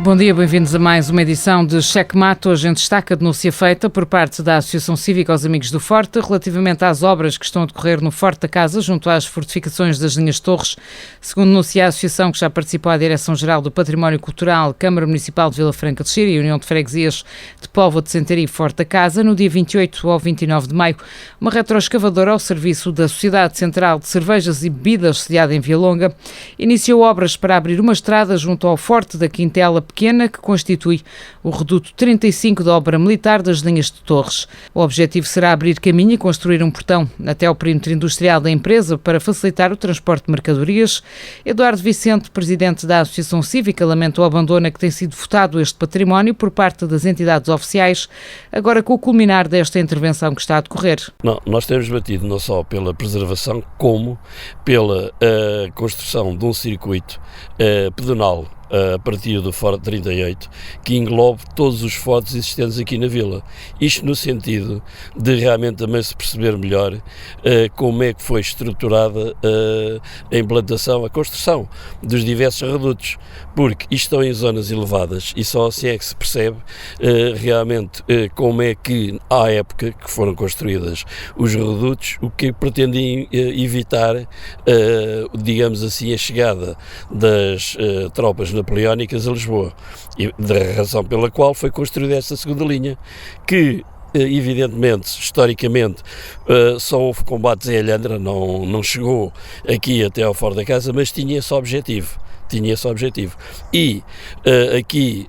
Bom dia, bem-vindos a mais uma edição de Cheque Mate. Hoje em destaque a denúncia feita por parte da Associação Cívica aos Amigos do Forte relativamente às obras que estão a decorrer no Forte da Casa, junto às fortificações das linhas de Torres. Segundo denuncia a associação, que já participou à Direção-Geral do Património Cultural, Câmara Municipal de Vila Franca de Xira e União de Freguesias de Póvoa de Sentaria e Forte da Casa, no dia 28 ao 29 de maio, uma retroescavadora ao serviço da Sociedade Central de Cervejas e Bebidas, sediada em Vialonga, iniciou obras para abrir uma estrada junto ao Forte da Quintela Pequena, que constitui o reduto 35 da obra militar das linhas de Torres. O objetivo será abrir caminho e construir um portão até ao perímetro industrial da empresa para facilitar o transporte de mercadorias. Eduardo Vicente, presidente da Associação Cívica, lamenta o abandono a que tem sido votado este património por parte das entidades oficiais, agora com o culminar desta intervenção que está a decorrer. Nós temos batido não só pela preservação, como pela construção de um circuito pedonal a partir do Forte 38, que englobe todos os fortes existentes aqui na vila. Isto no sentido de realmente também se perceber melhor como é que foi estruturada a implantação, a construção dos diversos redutos, porque isto estão em zonas elevadas e só assim é que se percebe realmente como é que, à época que foram construídas os redutos, o que pretendiam evitar, digamos assim, a chegada das tropas napoleónicas a Lisboa, e da razão pela qual foi construída esta segunda linha, que evidentemente, historicamente, só houve combates em Alhandra, não chegou aqui até ao Forte da Casa, mas tinha esse objetivo. E aqui,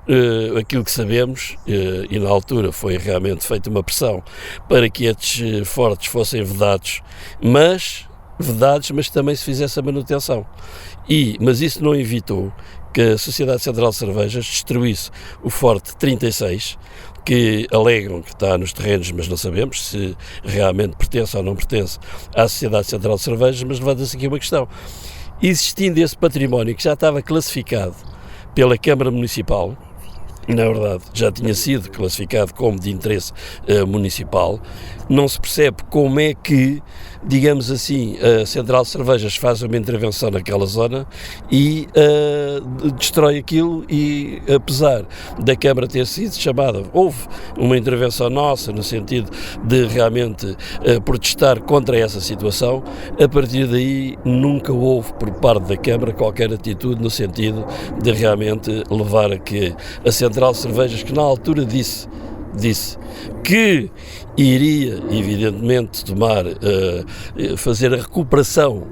aquilo que sabemos, e na altura foi realmente feita uma pressão para que estes fortes fossem vedados, mas também se fizesse a manutenção. Mas isso não evitou que a Sociedade Central de Cervejas destruísse o Forte 36, que alegam que está nos terrenos, mas não sabemos se realmente pertence ou não pertence à Sociedade Central de Cervejas, mas levanta-se aqui uma questão. Existindo esse património que já estava classificado pela Câmara Municipal, na verdade já tinha sido classificado como de interesse municipal, não se percebe como é que, digamos assim, a Central de Cervejas faz uma intervenção naquela zona e destrói aquilo, e apesar da Câmara ter sido chamada, houve uma intervenção nossa no sentido de realmente protestar contra essa situação. A partir daí nunca houve por parte da Câmara qualquer atitude no sentido de realmente levar a que a Central de Cervejas, que na altura disse que iria, evidentemente, fazer a recuperação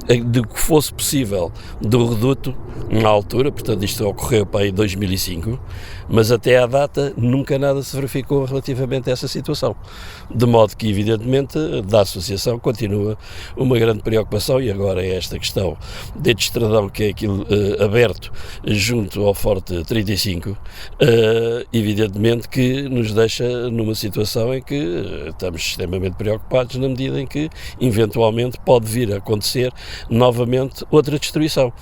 de que fosse possível do reduto, na altura, portanto isto ocorreu para aí em 2005, mas até à data nunca nada se verificou relativamente a essa situação, de modo que evidentemente da associação continua uma grande preocupação, e agora é esta questão deste estradão que é aquilo aberto junto ao Forte 35, evidentemente que nos deixa numa situação em que estamos extremamente preocupados, na medida em que eventualmente pode vir a acontecer novamente outra destruição.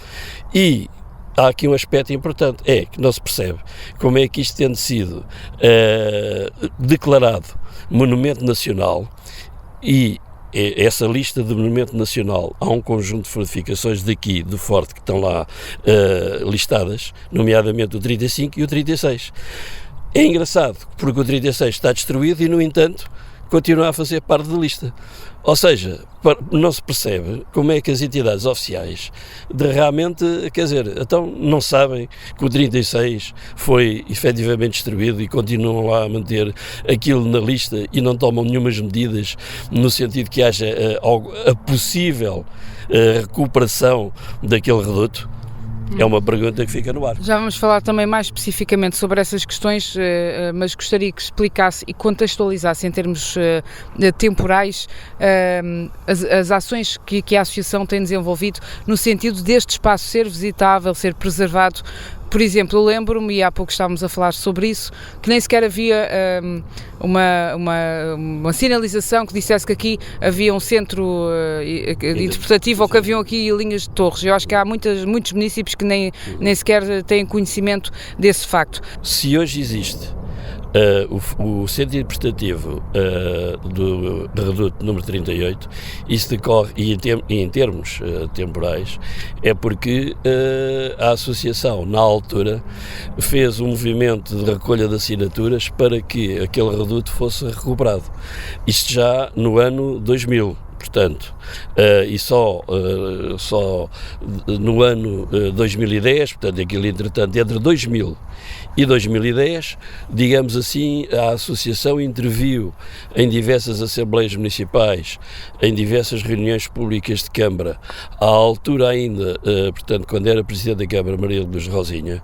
E há aqui um aspecto importante, é que não se percebe como é que isto, tendo sido declarado Monumento Nacional, e essa lista de Monumento Nacional, há um conjunto de fortificações daqui do Forte que estão lá listadas, nomeadamente o 35 e o 36. É engraçado, porque o 36 está destruído e, no entanto, continua a fazer parte da lista. Ou seja, não se percebe como é que as entidades oficiais realmente, quer dizer, então não sabem que o 36 foi efetivamente destruído e continuam lá a manter aquilo na lista e não tomam nenhumas medidas no sentido que haja a possível recuperação daquele reduto. É uma pergunta que fica no ar. Já vamos falar também mais especificamente sobre essas questões, mas gostaria que explicasse e contextualizasse em termos temporais as ações que a Associação tem desenvolvido no sentido deste espaço ser visitável, ser preservado. Por exemplo, eu lembro-me, e há pouco estávamos a falar sobre isso, que nem sequer havia uma sinalização que dissesse que aqui havia um centro interpretativo ou que haviam aqui linhas de torres. Eu acho que há muitos municípios que nem sequer têm conhecimento desse facto. Se hoje existe o centro interpretativo do reduto número 38, isso decorre, e em termos temporais, é porque a Associação, na altura, fez um movimento de recolha de assinaturas para que aquele reduto fosse recuperado. Isto já no ano 2000. Portanto, e só no ano 2010, portanto, aquilo entretanto, entre 2000 e 2010, digamos assim, a Associação interviu em diversas assembleias municipais, em diversas reuniões públicas de Câmara, à altura ainda, portanto, quando era Presidente da Câmara, Maria de Luz Rosinha,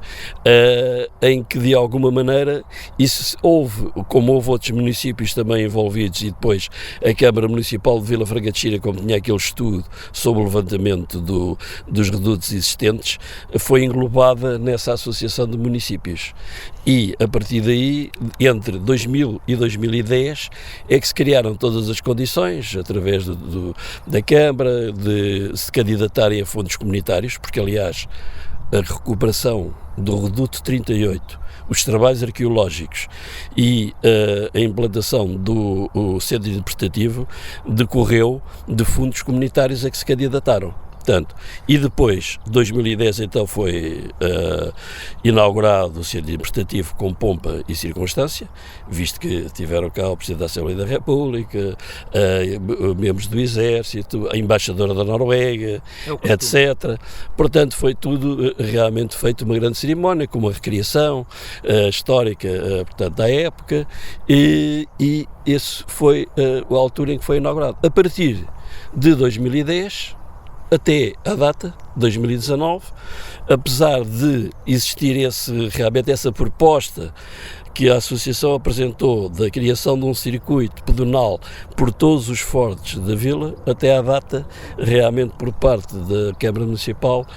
em que, de alguma maneira, isso houve, como houve outros municípios também envolvidos, e depois a Câmara Municipal de Vila Franca de Xira, como tinha aquele estudo sobre o levantamento dos redutos existentes, foi englobada nessa associação de municípios. E, a partir daí, entre 2000 e 2010, é que se criaram todas as condições, através da Câmara, de se candidatarem a fundos comunitários, porque, aliás, a recuperação do reduto 38, os trabalhos arqueológicos e a implantação do centro interpretativo decorreu de fundos comunitários a que se candidataram. Portanto, e depois, 2010 então foi inaugurado o centro interpretativo com pompa e circunstância, visto que tiveram cá o Presidente da Assembleia da República, membros do Exército, a Embaixadora da Noruega, etc. Portanto, foi tudo realmente feito uma grande cerimónia, com uma recriação histórica, portanto, da época, e esse foi a altura em que foi inaugurado. A partir de 2010... até a data, 2019, apesar de existir realmente essa proposta que a Associação apresentou da criação de um circuito pedonal por todos os fortes da vila, até à data, realmente por parte da Câmara Municipal,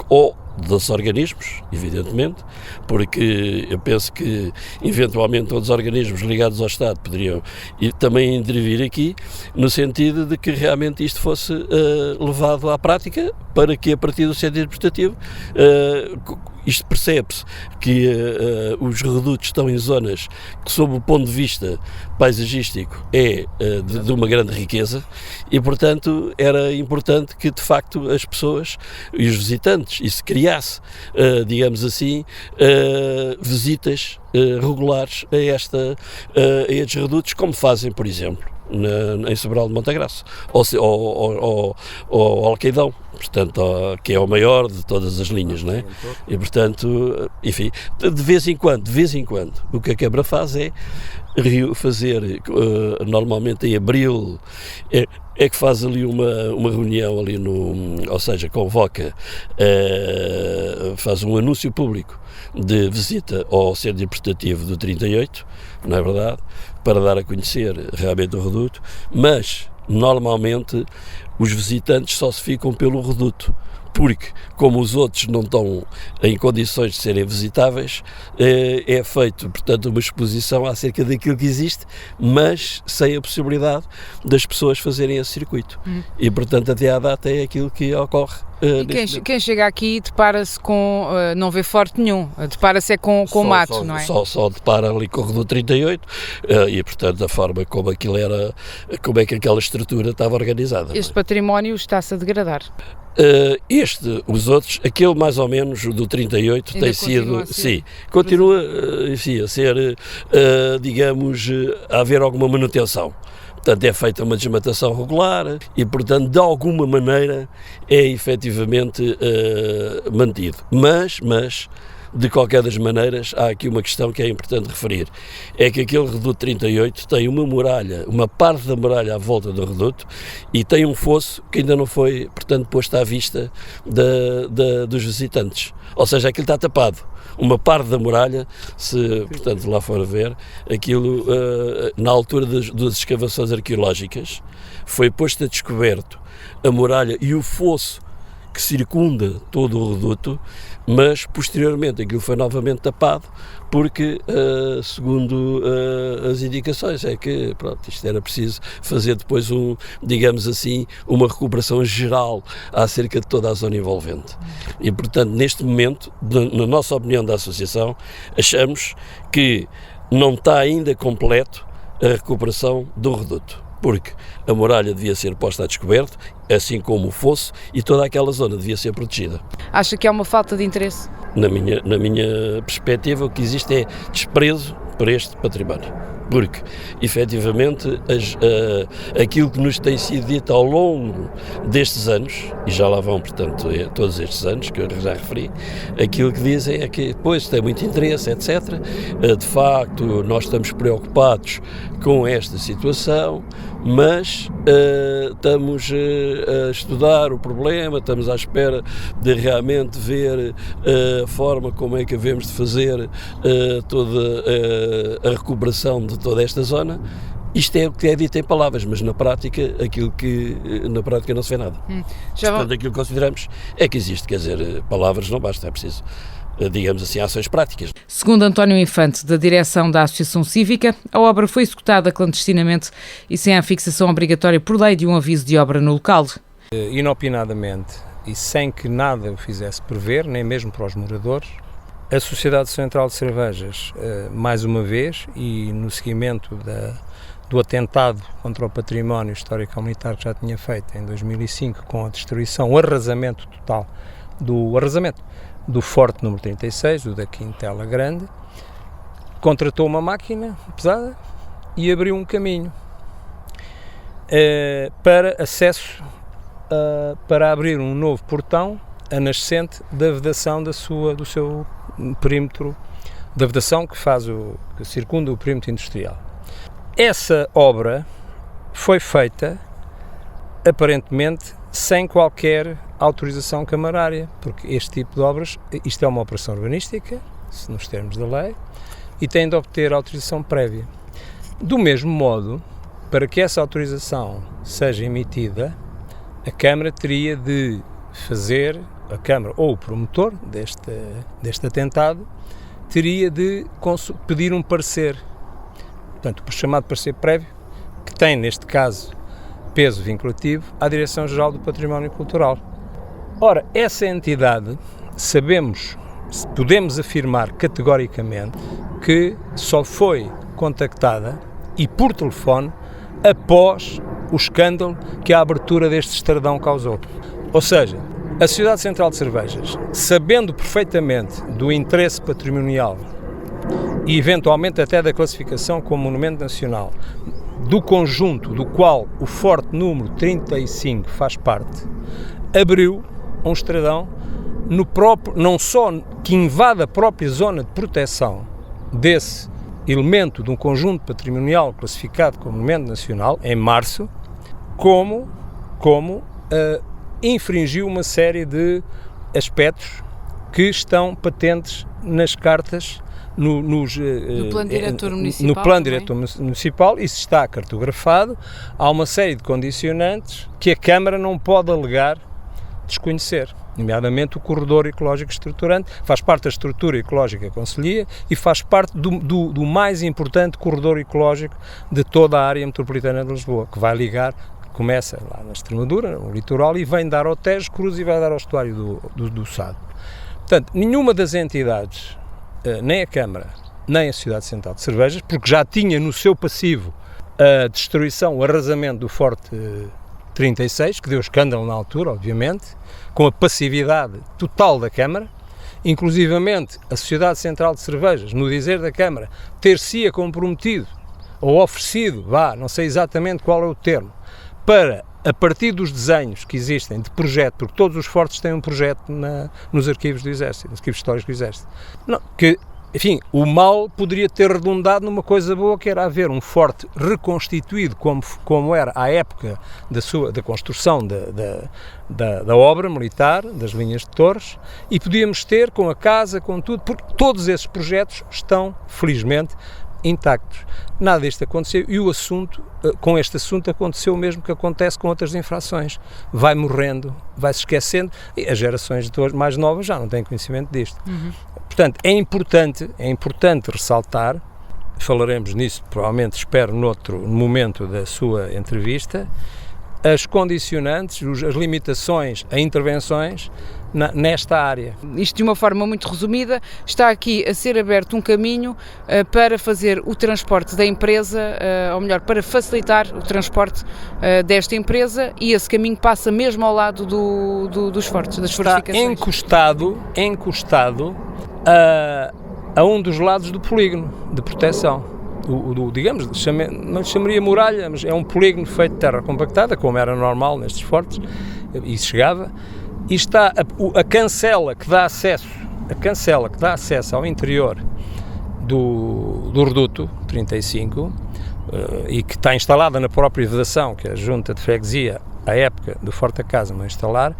ou dos organismos, evidentemente, porque eu penso que eventualmente todos os organismos ligados ao Estado poderiam também intervir aqui, no sentido de que realmente isto fosse levado à prática, para que a partir do centro interpretativo isto percebe-se que os redutos estão em zonas que, sob o ponto de vista paisagístico, é de uma grande riqueza, e portanto era importante que de facto as pessoas e os visitantes, e se criasse, digamos assim, visitas regulares a estes redutos, como fazem, por exemplo, em Sobral de Montagraça, ou Alqueidão, portanto, que é o maior de todas as linhas, não é? E portanto, enfim, de vez em quando, o que a Câmara faz é fazer, normalmente em abril, é que faz ali uma reunião ali ou seja, convoca, faz um anúncio público de visita ao centro interpretativo do 38, não é verdade, para dar a conhecer realmente o reduto, mas normalmente os visitantes só se ficam pelo reduto, porque, como os outros não estão em condições de serem visitáveis, é feito, portanto, uma exposição acerca daquilo que existe, mas sem a possibilidade das pessoas fazerem esse circuito. E, portanto, até à data é aquilo que ocorre. E quem chega aqui depara-se com, não vê forte nenhum, depara-se com mato, não é? Só depara ali com o reduto 38 e, portanto, a forma como aquilo era, como é que aquela estrutura estava organizada. Este património está-se a degradar. Os outros, aquele mais ou menos, o do 38, ainda tem sido, sim, continua a ser, digamos, a haver alguma manutenção. Portanto, é feita uma desmatação regular e, portanto, de alguma maneira é efetivamente mantido. Mas, de qualquer das maneiras, há aqui uma questão que é importante referir. É que aquele reduto 38 tem uma muralha, uma parte da muralha à volta do reduto, e tem um fosso que ainda não foi, portanto, posto à vista dos visitantes. Ou seja, aquilo está tapado. Uma parte da muralha, se, portanto, lá for a ver, aquilo, na altura das escavações arqueológicas, foi posto a descoberto a muralha e o fosso que circunda todo o reduto, mas posteriormente aquilo foi novamente tapado, porque, segundo as indicações, é que, pronto, isto era preciso fazer depois digamos assim, uma recuperação geral acerca de toda a zona envolvente. E, portanto, neste momento, na nossa opinião da Associação, achamos que não está ainda completo a recuperação do reduto, porque a muralha devia ser posta a descoberto, assim como o fosso, e toda aquela zona devia ser protegida. Acha que há uma falta de interesse? Na minha perspectiva, o que existe é desprezo por este património, porque, efetivamente, aquilo que nos tem sido dito ao longo destes anos, e já lá vão, portanto, todos estes anos, que eu já referi, aquilo que dizem é que, pois, tem muito interesse, etc. De facto, nós estamos preocupados com esta situação, mas estamos a estudar o problema, estamos à espera de realmente ver a forma como é que havemos de fazer toda a recuperação de toda esta zona. Isto é o que é dito em palavras, mas na prática, na prática não se vê nada. Portanto, aquilo que consideramos é que existe, quer dizer, palavras não basta, é preciso, digamos assim, ações práticas. Segundo António Infante, da direção da Associação Cívica, a obra foi executada clandestinamente e sem a fixação obrigatória por lei de um aviso de obra no local. Inopinadamente e sem que nada o fizesse prever, nem mesmo para os moradores, a Sociedade Central de Cervejas, mais uma vez, e no seguimento do atentado contra o património histórico-militar que já tinha feito em 2005, com a destruição, o arrasamento total do Forte número 36, o da Quintela Grande, contratou uma máquina pesada e abriu um caminho para acesso, para abrir um novo portão a nascente da vedação do seu perímetro, da vedação que circunda o perímetro industrial. Essa obra foi feita, aparentemente, sem qualquer autorização camarária, porque este tipo de obras, isto é uma operação urbanística, nos termos da lei, e tem de obter autorização prévia. Do mesmo modo, para que essa autorização seja emitida, a Câmara teria de fazer, a Câmara ou o promotor deste atentado, teria de pedir um parecer, portanto, o chamado parecer prévio, que tem, neste caso, peso vinculativo à Direção-Geral do Património Cultural. Ora, essa entidade, podemos afirmar categoricamente que só foi contactada e por telefone após o escândalo que a abertura deste estradão causou. Ou seja, a Sociedade Central de Cervejas, sabendo perfeitamente do interesse patrimonial e eventualmente até da classificação como monumento nacional do conjunto do qual o Forte número 35 faz parte, abriu um estradão não só que invade a própria zona de proteção desse elemento de um conjunto patrimonial classificado como monumento nacional, em março, como infringiu uma série de aspectos que estão patentes nas cartas no plano diretor municipal. No plano diretor municipal, isso está cartografado. Há uma série de condicionantes que a Câmara não pode alegar desconhecer, nomeadamente o corredor ecológico estruturante, faz parte da estrutura ecológica Conselhia e faz parte do mais importante corredor ecológico de toda a área metropolitana de Lisboa, que vai ligar, começa lá na Extremadura, no litoral, e vem dar ao Tejo, cruza e vai dar ao estuário do Sado. Portanto, nenhuma das entidades, nem a Câmara, nem a Sociedade Central de Cervejas, porque já tinha no seu passivo a destruição, o arrasamento do Forte 36, que deu escândalo na altura, obviamente, com a passividade total da Câmara, inclusivamente a Sociedade Central de Cervejas, no dizer da Câmara, ter-se-ia comprometido ou oferecido, não sei exatamente qual é o termo, para, a partir dos desenhos que existem de projeto, porque todos os fortes têm um projeto nos arquivos do Exército, nos arquivos históricos do Exército, enfim, o mal poderia ter redundado numa coisa boa, que era haver um forte reconstituído como era à época da construção da obra militar, das linhas de torres, e podíamos ter com a casa, com tudo, porque todos esses projetos estão, felizmente, intactos. Nada disto aconteceu e com este assunto aconteceu o mesmo que acontece com outras infrações. Vai morrendo, vai-se esquecendo e as gerações de hoje mais novas já não têm conhecimento disto. Portanto, é importante ressaltar, falaremos nisso provavelmente, espero, no momento da sua entrevista, as condicionantes, as limitações a intervenções nesta área. Isto de uma forma muito resumida, está aqui a ser aberto um caminho para fazer o transporte da empresa, ou melhor, para facilitar o transporte desta empresa, e esse caminho passa mesmo ao lado dos fortes, das fortificações. Está encostado a um dos lados do polígono de proteção. Digamos, não chamaria muralha, mas é um polígono feito de terra compactada, como era normal nestes fortes, e chegava, e está a cancela que dá acesso ao interior do reduto 35, e que está instalada na própria vedação, que a junta de freguesia, à época do Forte da Casa, não instalar,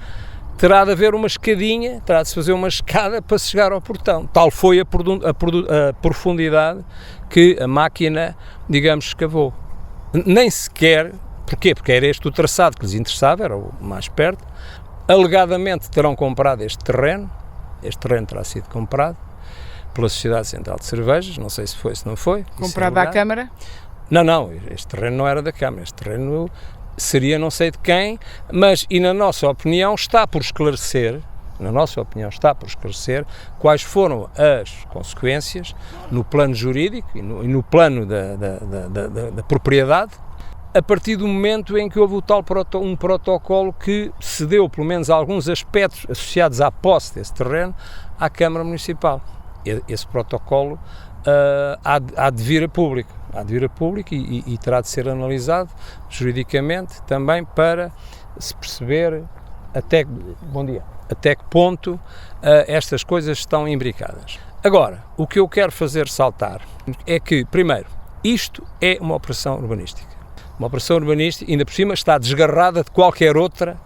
terá de haver uma escadinha, terá de se fazer uma escada para se chegar ao portão. Tal foi a profundidade que a máquina, digamos, escavou. Nem sequer, porquê? Porque era este o traçado que lhes interessava, era o mais perto. Alegadamente terão comprado este terreno terá sido comprado pela Sociedade Central de Cervejas, não sei se foi, se não foi. Comprado à Câmara? Não, este terreno não era da Câmara, este terreno seria não sei de quem, mas, e na nossa opinião, está por esclarecer quais foram as consequências no plano jurídico e no plano da propriedade, a partir do momento em que houve o tal um protocolo que cedeu, pelo menos, alguns aspectos associados à posse desse terreno à Câmara Municipal. Esse protocolo há de vir a público. E terá de ser analisado juridicamente também para se perceber até que ponto estas coisas estão imbricadas. Agora, o que eu quero fazer saltar é que, primeiro, isto é uma operação urbanística. Uma operação urbanística, ainda por cima, está desgarrada de qualquer outra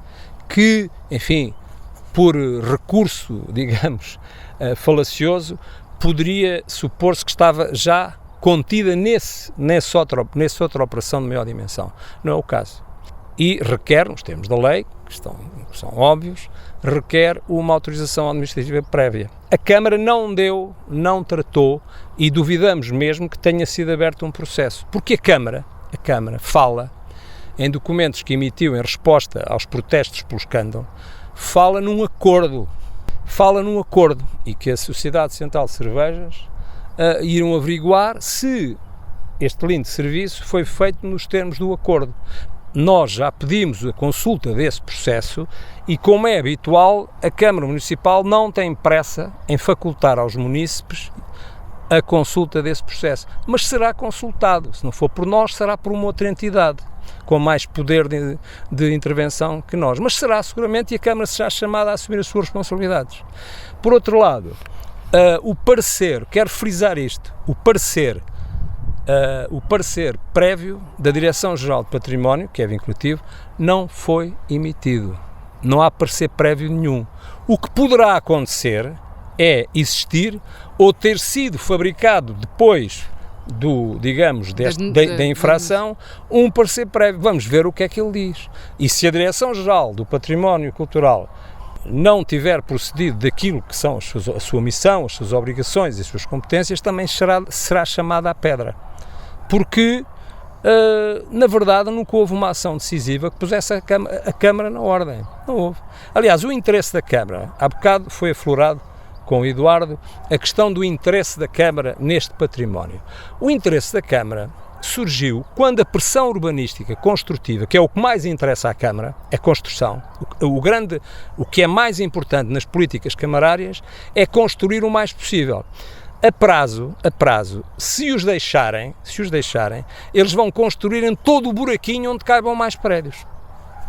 que, enfim, por recurso, digamos, falacioso, poderia supor-se que estava já contida nessa outra operação de maior dimensão. Não é o caso. E requer, nos termos da lei, que são óbvios, requer uma autorização administrativa prévia. A Câmara não tratou, e duvidamos mesmo que tenha sido aberto um processo. Porque a Câmara fala, em documentos que emitiu em resposta aos protestos pelo escândalo, fala num acordo, e que a Sociedade Central de Cervejas irão averiguar se este lindo serviço foi feito nos termos do acordo. Nós já pedimos a consulta desse processo e, como é habitual, a Câmara Municipal não tem pressa em facultar aos munícipes a consulta desse processo, mas será consultado. Se não for por nós, será por uma outra entidade com mais poder de intervenção que nós, mas será seguramente, e a Câmara será chamada a assumir as suas responsabilidades. Por outro lado, o parecer, quero frisar isto, o parecer prévio da Direção-Geral de Património, que é vinculativo, não foi emitido. Não há parecer prévio nenhum. O que poderá acontecer é existir ou ter sido fabricado depois da infração um parecer prévio. Vamos ver o que é que ele diz. E se a Direção-Geral do Património Cultural não tiver procedido daquilo que são a sua missão, as suas obrigações e as suas competências, também será chamada à pedra. Porque, na verdade, nunca houve uma ação decisiva que pusesse a Câmara na ordem. Não houve. Aliás, o interesse da Câmara, há bocado foi aflorado com o Eduardo, a questão do interesse da Câmara neste património. O interesse da Câmara surgiu quando a pressão urbanística construtiva, que é o que mais interessa à Câmara, é construção. O que é mais importante nas políticas camarárias é construir o mais possível. A prazo, se os deixarem, eles vão construir em todo o buraquinho onde caibam mais prédios.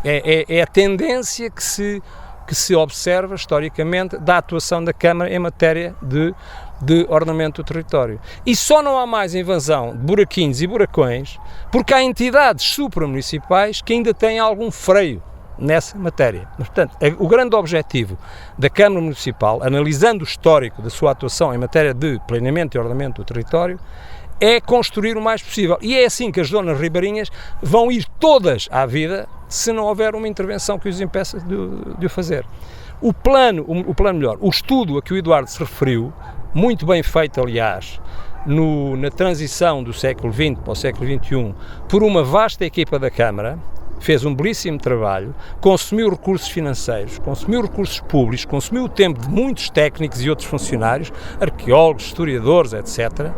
É a tendência que se observa historicamente da atuação da Câmara em matéria de ordenamento do território. E só não há mais invasão de buraquinhos e buracões porque há entidades supramunicipais que ainda têm algum freio nessa matéria. Mas, portanto, o grande objetivo da Câmara Municipal, analisando o histórico da sua atuação em matéria de planeamento e ordenamento do território, é construir o mais possível. E é assim que as zonas ribeirinhas vão ir todas à vida se não houver uma intervenção que os impeça de o fazer. O estudo a que o Eduardo se referiu, muito bem feito, aliás, na transição do século XX para o século XXI, por uma vasta equipa da Câmara, fez um belíssimo trabalho, consumiu recursos financeiros, consumiu recursos públicos, consumiu o tempo de muitos técnicos e outros funcionários, arqueólogos, historiadores, etc.,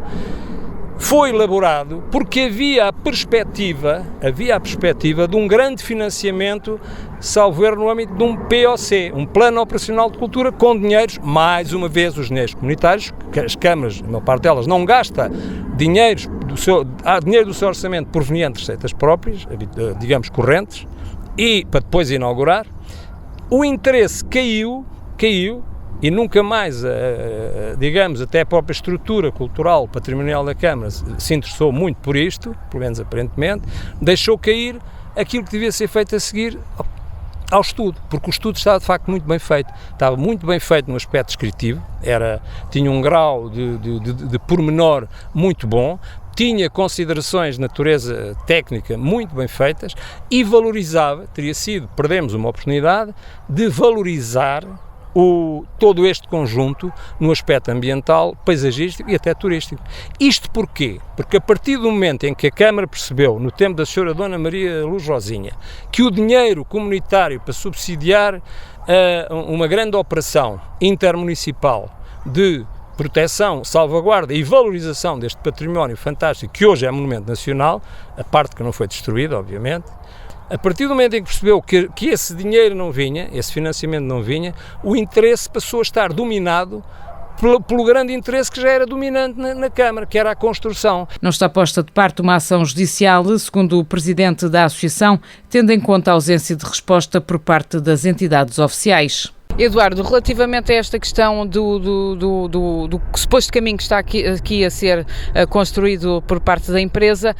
foi elaborado porque havia a perspectiva de um grande financiamento, salvo erro, no âmbito de um POC, um Plano Operacional de Cultura, com dinheiros, mais uma vez, os dinheiros comunitários, que as câmaras, uma parte delas, não gasta dinheiro do seu orçamento proveniente de receitas próprias, digamos, correntes, e para depois inaugurar. O interesse caiu, e nunca mais, digamos, até a própria estrutura cultural, patrimonial da Câmara se interessou muito por isto, pelo menos aparentemente, deixou cair aquilo que devia ser feito a seguir ao estudo, porque o estudo estava de facto muito bem feito, estava muito bem feito no aspecto descritivo, tinha um grau de pormenor muito bom, tinha considerações de natureza técnica muito bem feitas e valorizava, perdemos uma oportunidade de valorizar todo este conjunto no aspecto ambiental, paisagístico e até turístico. Isto porquê? Porque a partir do momento em que a Câmara percebeu, no tempo da Sra. Dona Maria Luz Rosinha, que o dinheiro comunitário para subsidiar uma grande operação intermunicipal de proteção, salvaguarda e valorização deste património fantástico, que hoje é monumento nacional, a parte que não foi destruída, obviamente, a partir do momento em que percebeu que esse dinheiro não vinha, esse financiamento não vinha, o interesse passou a estar dominado pelo grande interesse que já era dominante na Câmara, que era a construção. Não está posta de parte uma ação judicial, segundo o presidente da Associação, tendo em conta a ausência de resposta por parte das entidades oficiais. Eduardo, relativamente a esta questão do suposto caminho que está aqui a ser construído por parte da empresa,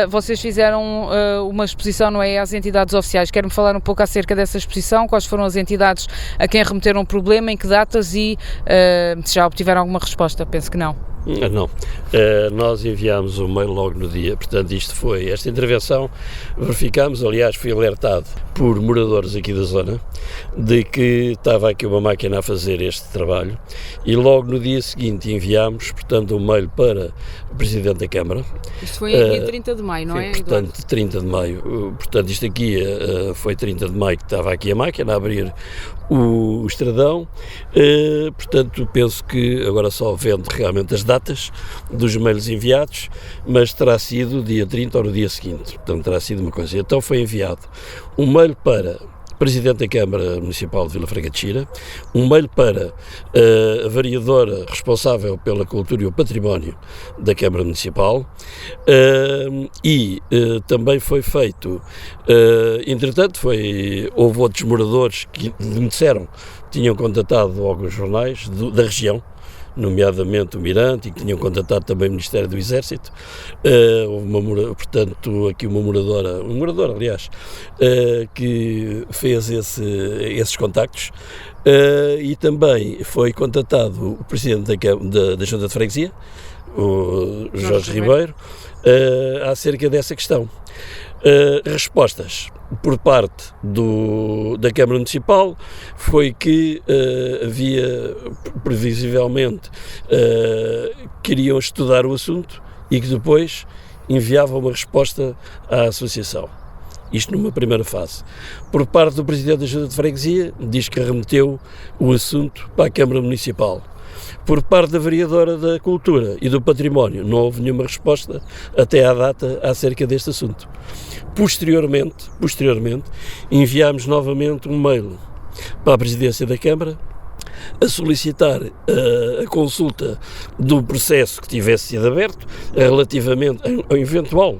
vocês fizeram uma exposição, não é, às entidades oficiais. Quer-me falar um pouco acerca dessa exposição? Quais foram as entidades a quem remeteram o problema, em que datas e se já obtiveram alguma resposta? Penso que não. Não, nós enviámos um mail logo no dia, portanto esta intervenção, verificámos, aliás fui alertado por moradores aqui da zona, de que estava aqui uma máquina a fazer este trabalho e logo no dia seguinte enviámos, portanto, um mail para o Presidente da Câmara. Isto foi em 30 de maio, não é, Eduardo? Portanto, 30 de maio, portanto isto aqui foi 30 de maio que estava aqui a máquina a abrir o estradão, portanto penso que agora só vendo realmente as datas dos mails enviados, mas terá sido dia 30 ou no dia seguinte, portanto terá sido uma coisa. Então foi enviado um mail para o Presidente da Câmara Municipal de Vila Franca de Xira, um mail para a vereadora responsável pela cultura e o património da Câmara Municipal e também foi feito, entretanto houve outros moradores que me disseram que tinham contatado alguns jornais da região, nomeadamente o Mirante, e que tinham contatado também o Ministério do Exército. Houve portanto, aqui um morador, aliás, que fez esses contactos, e também foi contatado o Presidente da Junta de Freguesia, o Jorge Ribeiro, acerca dessa questão. Respostas por parte da Câmara Municipal foi que havia, previsivelmente, queriam estudar o assunto e que depois enviavam uma resposta à Associação. Isto numa primeira fase. Por parte do Presidente da Junta de Freguesia, diz que remeteu o assunto para a Câmara Municipal. Por parte da vereadora da Cultura e do Património, não houve nenhuma resposta até à data acerca deste assunto. Posteriormente, enviámos novamente um mail para a Presidência da Câmara a solicitar a consulta do processo que tivesse sido aberto, relativamente ao eventual,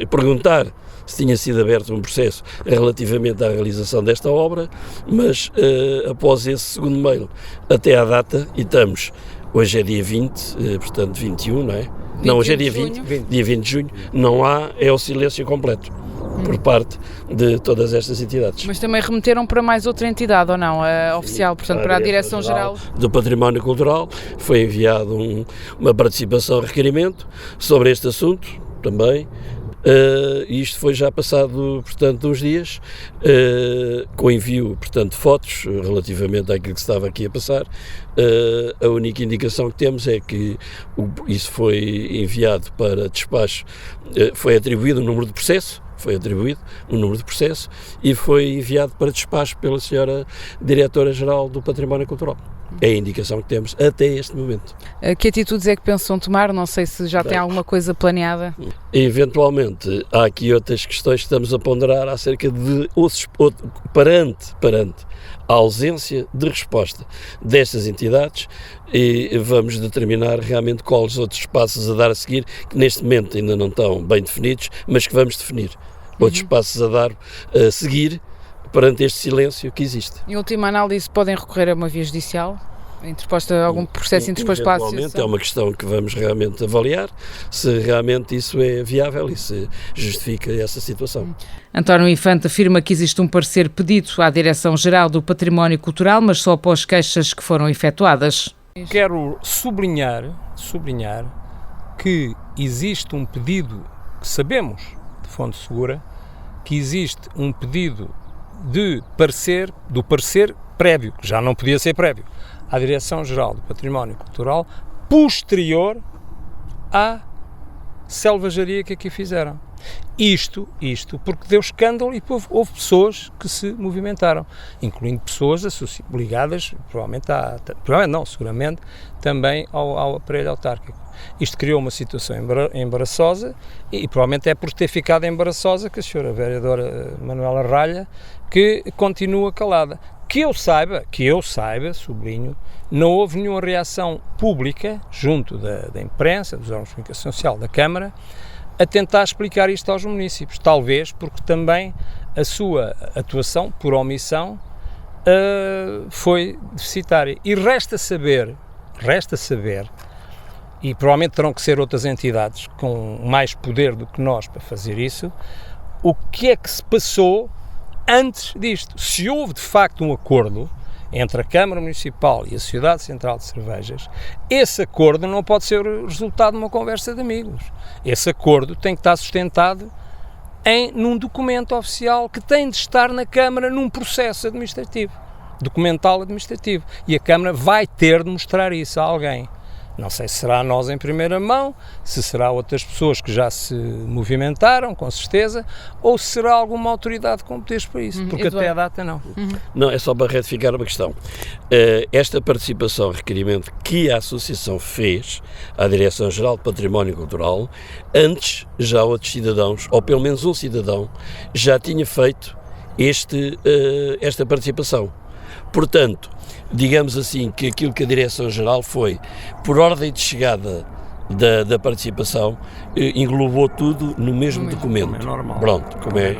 perguntar se tinha sido aberto um processo relativamente à realização desta obra, mas após esse segundo mail, até à data, e hoje é dia 20, portanto 21, não é? Não, hoje é dia 20 de junho, não é o silêncio completo por parte de todas estas entidades. Mas também remeteram para mais outra entidade, ou não? A oficial, portanto, para a Direção-Geral do Património Cultural, foi enviado uma participação, requerimento sobre este assunto também. Isto foi já passado, portanto, uns dias, com envio, portanto, de fotos relativamente àquilo que se estava aqui a passar. A única indicação que temos é que isso foi enviado para despacho, foi atribuído o número de processo, foi atribuído um número de processo e foi enviado para despacho pela senhora Diretora-Geral do Património Cultural. É a indicação que temos até este momento. Que atitudes é que pensam tomar? Não sei se já tem alguma coisa planeada. Eventualmente, há aqui outras questões que estamos a ponderar acerca de perante a ausência de resposta destas entidades, e vamos determinar realmente quais outros passos a dar a seguir, que neste momento ainda não estão bem definidos, mas que vamos definir. Outros passos a dar a seguir perante este silêncio que existe. Em última análise, podem recorrer a uma via judicial? Interposta algum processo interposto para a associação? É uma questão que vamos realmente avaliar, se realmente isso é viável e se justifica essa situação. António Infante afirma que existe um parecer pedido à Direção-Geral do Património Cultural, mas só após queixas que foram efetuadas. Quero sublinhar que existe um pedido, que sabemos, de fonte segura, que existe um pedido do parecer prévio, que já não podia ser prévio, à Direção-Geral do Património Cultural, posterior à selvageria que aqui fizeram. Isto porque deu escândalo e houve pessoas que se movimentaram, incluindo pessoas ligadas, seguramente, também ao aparelho autárquico. Isto criou uma situação embaraçosa e provavelmente é por ter ficado embaraçosa que a senhora vereadora Manuela Ralha, que continua calada. Que eu saiba, sublinho, não houve nenhuma reação pública junto da imprensa, dos órgãos de comunicação social da Câmara, a tentar explicar isto aos municípios, talvez porque também a sua atuação, por omissão, foi deficitária. E resta saber, e provavelmente terão que ser outras entidades com mais poder do que nós para fazer isso, o que é que se passou antes disto. Se houve de facto um acordo entre a Câmara Municipal e a Sociedade Central de Cervejas, esse acordo não pode ser o resultado de uma conversa de amigos. Esse acordo tem que estar sustentado num documento oficial que tem de estar na Câmara num processo administrativo, documental administrativo. E a Câmara vai ter de mostrar isso a alguém. Não sei se será a nós em primeira mão, se será outras pessoas que já se movimentaram, com certeza, ou se será alguma autoridade com poderes para isso, porque até a data não. Não, é só para retificar uma questão. Esta participação, requerimento que a Associação fez à Direção-Geral de Património Cultural, antes já outros cidadãos, ou pelo menos um cidadão, já tinha feito esta participação. Portanto, digamos assim que aquilo que a Direção-Geral foi, por ordem de chegada da participação, englobou tudo no mesmo documento. Como é normal. Pronto, como é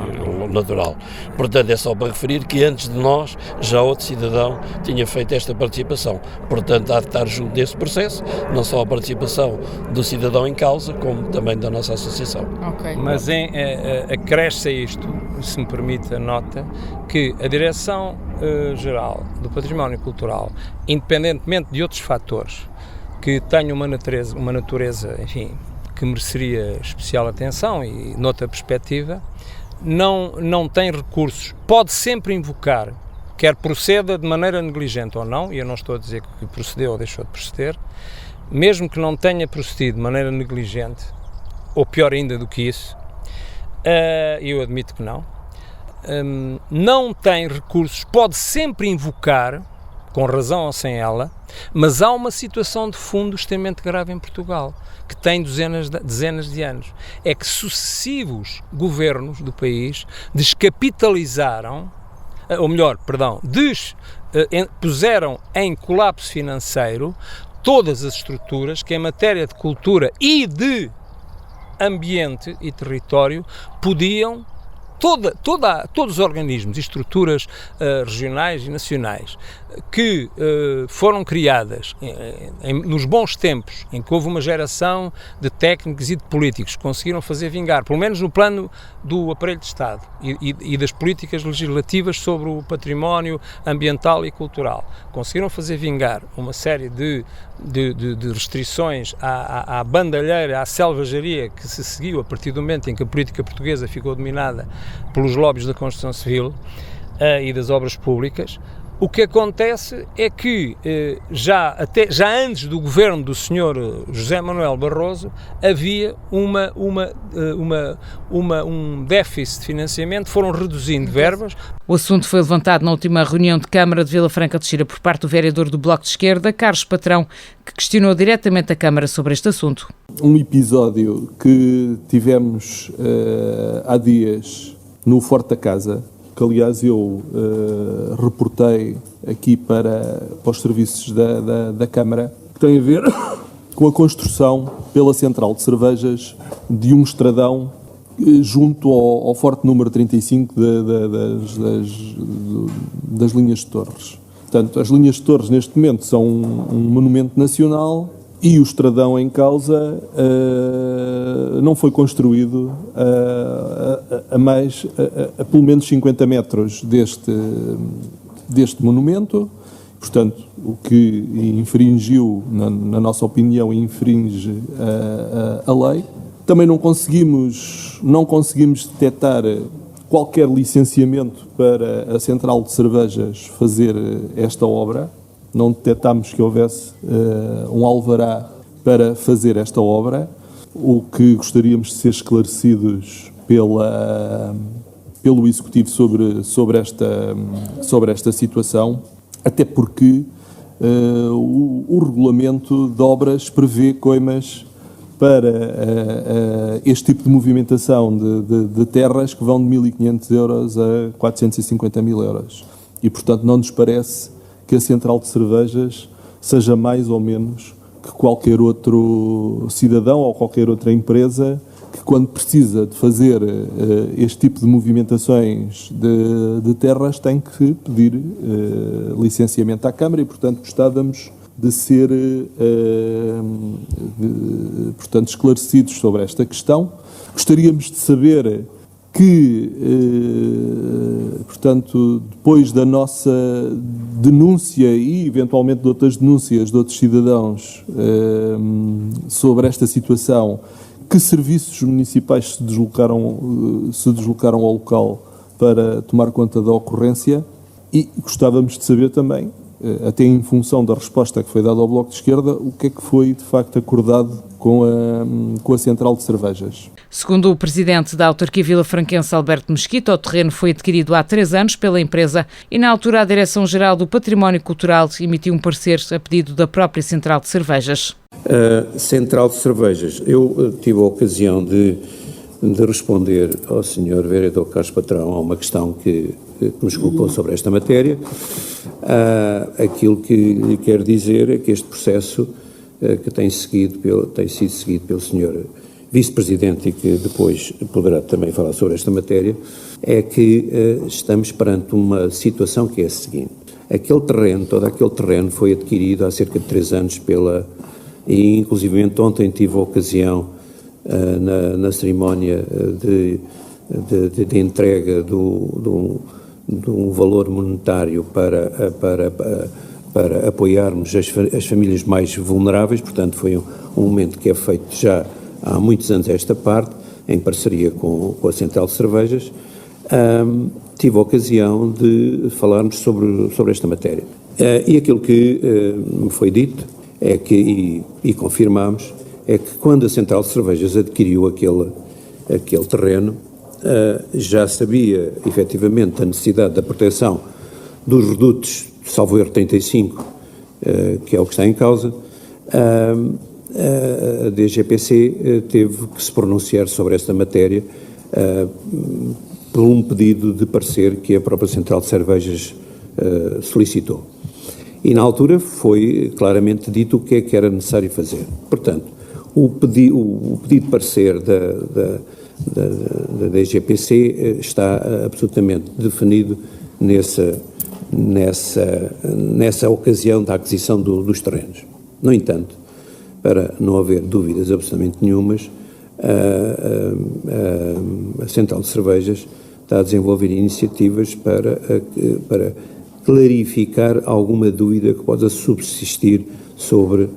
natural. Portanto, é só para referir que antes de nós, já outro cidadão tinha feito esta participação. Portanto, há de estar junto desse processo, não só a participação do cidadão em causa, como também da nossa associação. Okay. Mas acresce a isto, se me permite a nota, que a Direção-Geral do Património Cultural, independentemente de outros fatores, que tenham uma natureza, enfim, que mereceria especial atenção e noutra perspectiva, não tem recursos, pode sempre invocar, quer proceda de maneira negligente ou não, e eu não estou a dizer que procedeu ou deixou de proceder, mesmo que não tenha procedido de maneira negligente, ou pior ainda do que isso, eu admito que não tem recursos, pode sempre invocar, com razão ou sem ela, mas há uma situação de fundo extremamente grave em Portugal, que tem dezenas de anos. É que sucessivos governos do país descapitalizaram, puseram em colapso financeiro todas as estruturas que em matéria de cultura e de ambiente e território podiam, todos os organismos e estruturas regionais e nacionais que foram criadas nos bons tempos, em que houve uma geração de técnicos e de políticos que conseguiram fazer vingar, pelo menos no plano do aparelho de Estado e das políticas legislativas sobre o património ambiental e cultural, conseguiram fazer vingar uma série de restrições à bandalheira, à selvageria que se seguiu a partir do momento em que a política portuguesa ficou dominada pelos lobbies da construção civil e das obras públicas. O que acontece é que já antes do governo do Sr. José Manuel Barroso havia um déficit de financiamento, foram reduzindo verbas. O assunto foi levantado na última reunião de Câmara de Vila Franca de Xira por parte do vereador do Bloco de Esquerda, Carlos Patrão, que questionou diretamente a Câmara sobre este assunto. Um episódio que tivemos há dias no Forte da Casa, que aliás eu reportei aqui para os serviços da Câmara, que tem a ver com a construção pela Central de Cervejas de um estradão junto ao Forte número 35 das linhas de Torres. Portanto, as linhas de Torres neste momento são um monumento nacional e o estradão em causa não foi construído a pelo menos 50 metros deste monumento. Portanto, o que infringiu, na nossa opinião, infringe a lei. Também não conseguimos detectar qualquer licenciamento para a Central de Cervejas fazer esta obra. Não detectámos que houvesse um alvará para fazer esta obra. O que gostaríamos de ser esclarecidos pelo Executivo sobre esta situação, até porque o regulamento de obras prevê coimas para este tipo de movimentação de terras que vão de 1.500 euros a 450.000 euros. E, portanto, não nos parece que a Central de Cervejas seja mais ou menos que qualquer outro cidadão ou qualquer outra empresa que, quando precisa de fazer este tipo de movimentações de terras, tem que pedir licenciamento à Câmara e, portanto, gostávamos de ser portanto, esclarecidos sobre esta questão. Gostaríamos de saber que, portanto, depois da nossa denúncia e, eventualmente, de outras denúncias de outros cidadãos sobre esta situação, que serviços municipais se deslocaram ao local para tomar conta da ocorrência, e gostávamos de saber também, até em função da resposta que foi dada ao Bloco de Esquerda, o que é que foi, de facto, acordado com a Central de Cervejas. Segundo o presidente da autarquia vilafranquense, Alberto Mesquita, o terreno foi adquirido há 3 anos pela empresa e, na altura, a Direção-Geral do Património Cultural emitiu um parecer a pedido da própria Central de Cervejas. Central de Cervejas. Eu tive a ocasião de responder ao Sr. Vereador Carlos Patrão a uma questão que nos colocou sobre esta matéria. Aquilo que lhe quero dizer é que este processo que tem sido seguido pelo Sr. Vice-Presidente e que depois poderá também falar sobre esta matéria, é que estamos perante uma situação que é a seguinte. Todo aquele terreno foi adquirido há cerca de 3 anos e inclusivamente ontem tive a ocasião na cerimónia de entrega de um valor monetário para apoiarmos as famílias mais vulneráveis. Portanto, foi um momento que é feito já há muitos anos esta parte, em parceria com a Central de Cervejas. Tive a ocasião de falarmos sobre esta matéria. E aquilo que me foi dito é que, e confirmamos, é que quando a Central de Cervejas adquiriu aquele terreno, já sabia efetivamente a necessidade da proteção dos redutos, salvo erro 35, que é o que está em causa. A DGPC teve que se pronunciar sobre esta matéria por um pedido de parecer que a própria Central de Cervejas solicitou. E na altura foi claramente dito o que é que era necessário fazer. Portanto, o pedido de parecer da DGPC está absolutamente definido nessa ocasião da aquisição dos terrenos. No entanto, para não haver dúvidas absolutamente nenhumas, a Central de Cervejas está a desenvolver iniciativas para clarificar alguma dúvida que possa subsistir sobre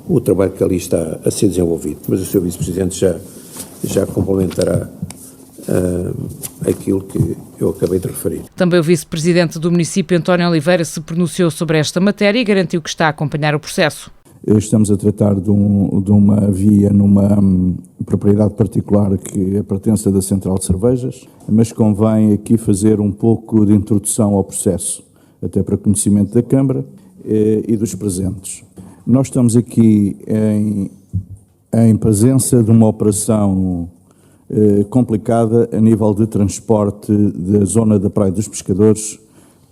o trabalho que ali está a ser desenvolvido. Mas o Sr. Vice-Presidente já complementará aquilo que eu acabei de referir. Também o vice-presidente do município, António Oliveira, se pronunciou sobre esta matéria e garantiu que está a acompanhar o processo. Estamos a tratar de uma via numa propriedade particular que é pertence da Central de Cervejas, mas convém aqui fazer um pouco de introdução ao processo, até para conhecimento da Câmara e dos presentes. Nós estamos aqui em presença de uma operação complicada a nível de transporte da zona da Praia dos Pescadores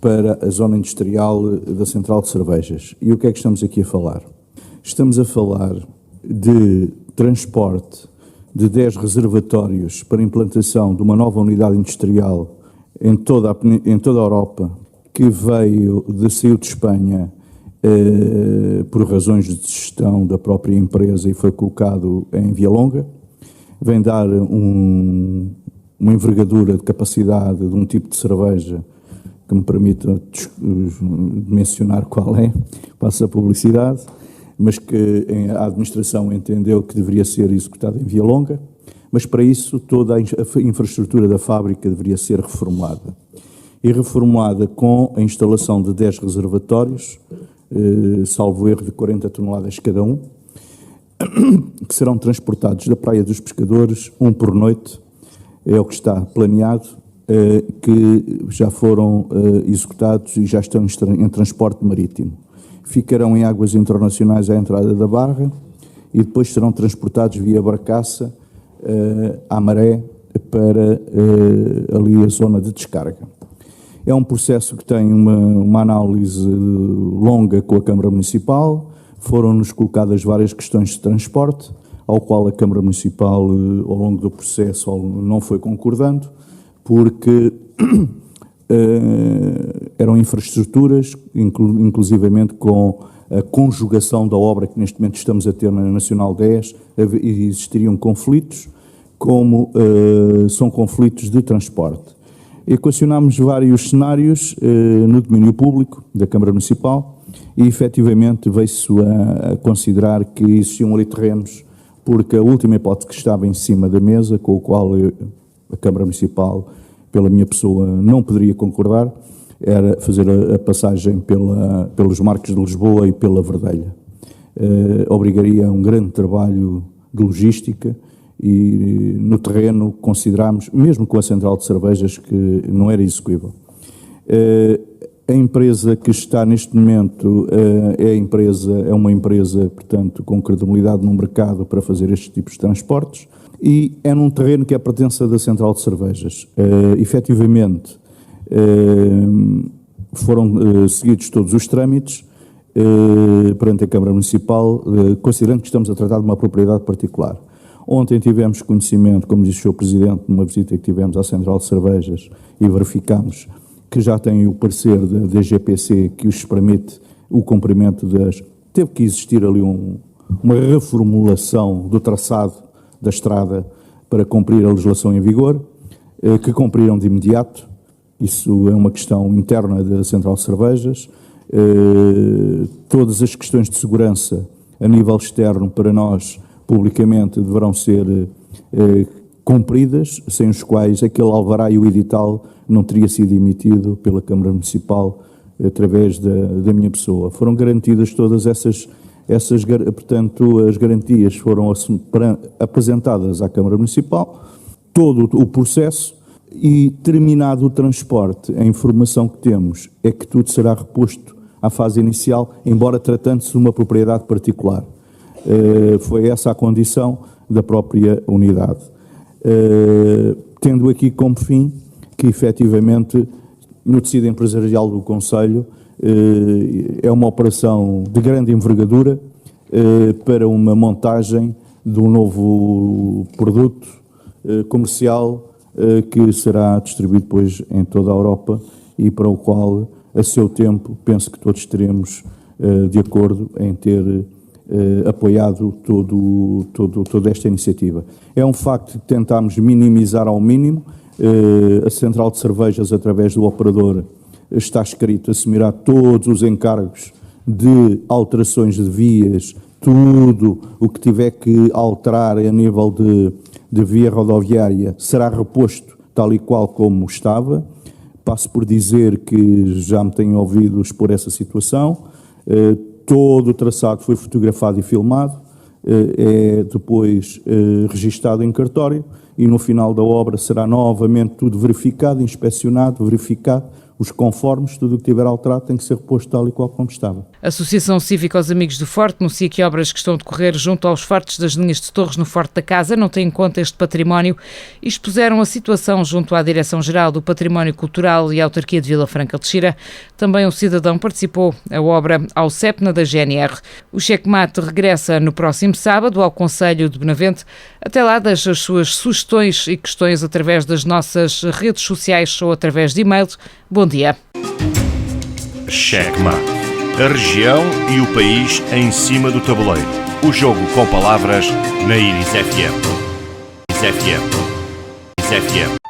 para a zona industrial da Central de Cervejas. E o que é que estamos aqui a falar? Estamos a falar de transporte de 10 reservatórios para implantação de uma nova unidade industrial em toda a Europa, que saiu de Espanha por razões de gestão da própria empresa e foi colocado em Vialonga. Vem dar uma envergadura de capacidade de um tipo de cerveja que me permita mencionar qual é, passo a publicidade, mas que a administração entendeu que deveria ser executada em Vialonga, mas para isso toda a infraestrutura da fábrica deveria ser reformulada. E reformulada com a instalação de 10 reservatórios, salvo erro de 40 toneladas cada um, que serão transportados da Praia dos Pescadores, um por noite, é o que está planeado, que já foram executados e já estão em transporte marítimo. Ficarão em águas internacionais à entrada da Barra e depois serão transportados via barcaça à maré para ali a zona de descarga. É um processo que tem uma análise longa com a Câmara Municipal, foram-nos colocadas várias questões de transporte, ao qual a Câmara Municipal, ao longo do processo, não foi concordando, porque eram infraestruturas, inclusivamente com a conjugação da obra que neste momento estamos a ter na Nacional 10, existiriam conflitos, como são conflitos de transporte. Equacionámos vários cenários no domínio público da Câmara Municipal e, efetivamente, veio-se a considerar que existiam ali terrenos, porque a última hipótese que estava em cima da mesa, com o qual a Câmara Municipal, pela minha pessoa, não poderia concordar, era fazer a passagem pelos Marcos de Lisboa e pela Verdelha. Obrigaria a um grande trabalho de logística e no terreno considerámos, mesmo com a Central de Cervejas, que não era execuível. A empresa que está neste momento é uma empresa, portanto, com credibilidade no mercado para fazer estes tipos de transportes e é num terreno que é pertença da Central de Cervejas. Efetivamente, foram seguidos todos os trâmites perante a Câmara Municipal, considerando que estamos a tratar de uma propriedade particular. Ontem tivemos conhecimento, como disse o Sr. Presidente, numa visita que tivemos à Central de Cervejas e verificámos que já tem o parecer da GPC que os permite o cumprimento das... Teve que existir ali uma reformulação do traçado da estrada para cumprir a legislação em vigor, que cumpriram de imediato. Isso é uma questão interna da Central de Cervejas. Todas as questões de segurança a nível externo para nós, publicamente, deverão ser cumpridas, sem os quais aquele alvará e o edital não teria sido emitido pela Câmara Municipal através da minha pessoa. Foram garantidas todas portanto, as garantias foram apresentadas à Câmara Municipal, todo o processo e, terminado o transporte, a informação que temos é que tudo será reposto à fase inicial, embora tratando-se de uma propriedade particular. Foi essa a condição da própria unidade. Tendo aqui como fim que, efetivamente, no tecido empresarial do Conselho, é uma operação de grande envergadura para uma montagem de um novo produto comercial que será distribuído depois em toda a Europa e para o qual, a seu tempo, penso que todos estaremos de acordo em ter apoiado toda esta iniciativa. É um facto que tentámos minimizar ao mínimo. A Central de Cervejas, através do operador, está escrito, assumirá todos os encargos de alterações de vias, tudo o que tiver que alterar a nível de via rodoviária será reposto tal e qual como estava. Passo por dizer que já me tenho ouvido expor essa situação. Todo o traçado foi fotografado e filmado, é depois registado em cartório e no final da obra será novamente tudo verificado, inspecionado, verificado. Os conformes, tudo o que tiver alterado tem que ser reposto tal e qual como estava. A Associação Cívica aos Amigos do Forte anuncia que obras que estão a decorrer junto aos fortes das linhas de torres no Forte da Casa não têm em conta este património e expuseram a situação junto à Direção-Geral do Património Cultural e à Autarquia de Vila Franca de Xira. Também um cidadão participou a obra ao CEPNA da GNR. O checkmate regressa no próximo sábado ao Concelho de Benavente. Até lá, deixe as suas sugestões e questões através das nossas redes sociais ou através de e-mail. Bom dia. Checkmate. A região e o país em cima do tabuleiro. O jogo com palavras na Iris FM. Iris FM.